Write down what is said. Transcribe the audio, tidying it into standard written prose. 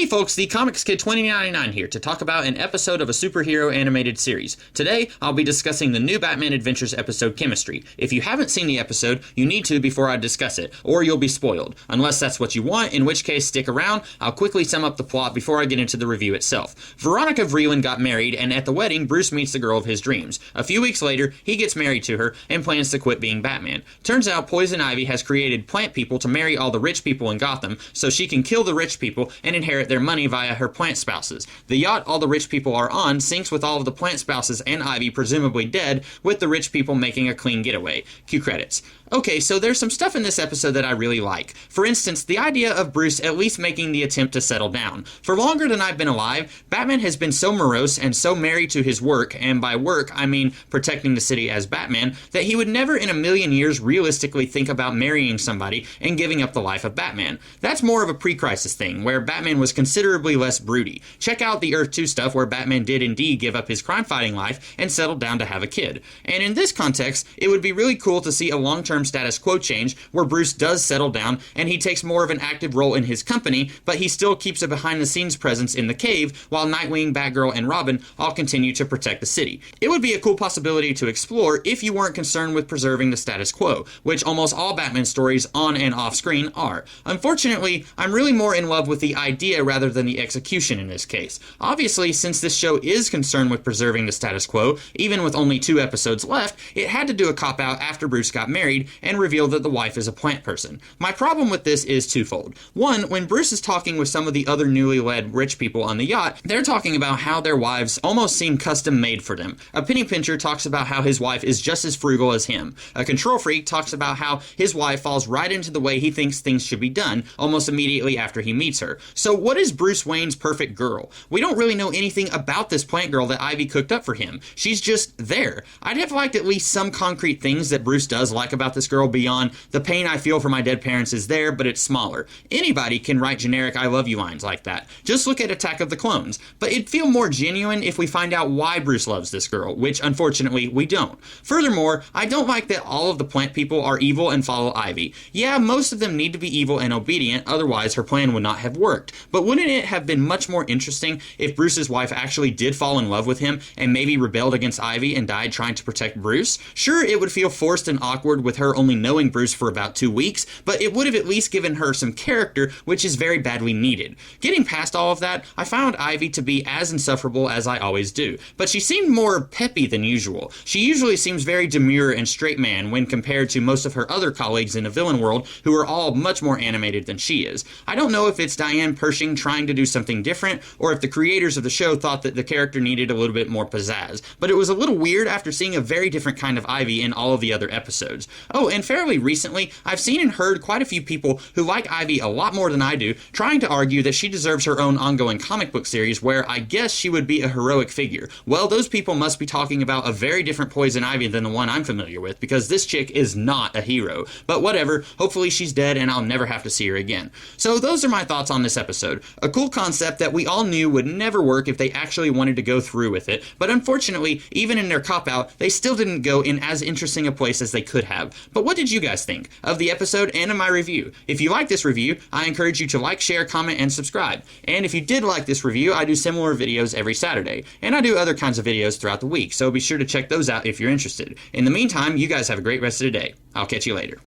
folks, the Comics Kid 2099 here to talk about an episode of a superhero animated series. Today, I'll be discussing the new Batman Adventures episode, Chemistry. If you haven't seen the episode, you need to before I discuss it, or you'll be spoiled. Unless that's what you want, in which case stick around. I'll quickly sum up the plot before I get into the review itself. Veronica Vreeland got married, and at the wedding, Bruce meets the girl of his dreams. A few weeks later, he gets married to her and plans to quit being Batman. Turns out Poison Ivy has created plant people to marry all the rich people in Gotham, so she can kill the rich people and inherit their money via her plant spouses. The yacht all the rich people are on sinks with all of the plant spouses and Ivy presumably dead, with the rich people making a clean getaway. Cue credits. Okay, so there's some stuff in this episode that I really like. For instance, the idea of Bruce at least making the attempt to settle down. For longer than I've been alive, Batman has been so morose and so married to his work, and by work I mean protecting the city as Batman, that he would never in a million years realistically think about marrying somebody and giving up the life of Batman. That's more of a pre-crisis thing, where Batman was considerably less broody. Check out the Earth 2 stuff where Batman did indeed give up his crime-fighting life and settled down to have a kid. And in this context, it would be really cool to see a long-term status quo change where Bruce does settle down and he takes more of an active role in his company, but he still keeps a behind-the-scenes presence in the cave while Nightwing, Batgirl, and Robin all continue to protect the city. It would be a cool possibility to explore if you weren't concerned with preserving the status quo, which almost all Batman stories on and off screen are. Unfortunately, I'm really more in love with the idea rather than the execution in this case. Obviously, since this show is concerned with preserving the status quo, even with only 2 episodes left, it had to do a cop-out after Bruce got married and revealed that the wife is a plant person. My problem with this is twofold. One, when Bruce is talking with some of the other newly led rich people on the yacht, they're talking about how their wives almost seem custom made for them. A penny pincher talks about how his wife is just as frugal as him. A control freak talks about how his wife falls right into the way he thinks things should be done almost immediately after he meets her. So what is Bruce Wayne's perfect girl? We don't really know anything about this plant girl that Ivy cooked up for him. She's just there. I'd have liked at least some concrete things that Bruce does like about this girl beyond the pain I feel for my dead parents is there, but it's smaller. Anybody can write generic I love you lines like that. Just look at Attack of the Clones. But it'd feel more genuine if we find out why Bruce loves this girl, which unfortunately we don't. Furthermore, I don't like that all of the plant people are evil and follow Ivy. Yeah, most of them need to be evil and obedient, otherwise her plan would not have worked. But wouldn't it have been much more interesting if Bruce's wife actually did fall in love with him and maybe rebelled against Ivy and died trying to protect Bruce? Sure, it would feel forced and awkward with her only knowing Bruce for about 2 weeks, but it would have at least given her some character, which is very badly needed. Getting past all of that, I found Ivy to be as insufferable as I always do, but she seemed more peppy than usual. She usually seems very demure and straight man when compared to most of her other colleagues in the villain world, who are all much more animated than she is. I don't know if it's Diane Pershing trying to do something different, or if the creators of the show thought that the character needed a little bit more pizzazz, but it was a little weird after seeing a very different kind of Ivy in all of the other episodes. Oh, and fairly recently, I've seen and heard quite a few people who like Ivy a lot more than I do, trying to argue that she deserves her own ongoing comic book series where I guess she would be a heroic figure. Well, those people must be talking about a very different Poison Ivy than the one I'm familiar with, because this chick is not a hero. But whatever, hopefully she's dead and I'll never have to see her again. So those are my thoughts on this episode. A cool concept that we all knew would never work if they actually wanted to go through with it, but unfortunately, even in their cop-out, they still didn't go in as interesting a place as they could have. But what did you guys think of the episode and of my review? If you like this review, I encourage you to like, share, comment, and subscribe. And if you did like this review, I do similar videos every Saturday. And I do other kinds of videos throughout the week, so be sure to check those out if you're interested. In the meantime, you guys have a great rest of the day. I'll catch you later.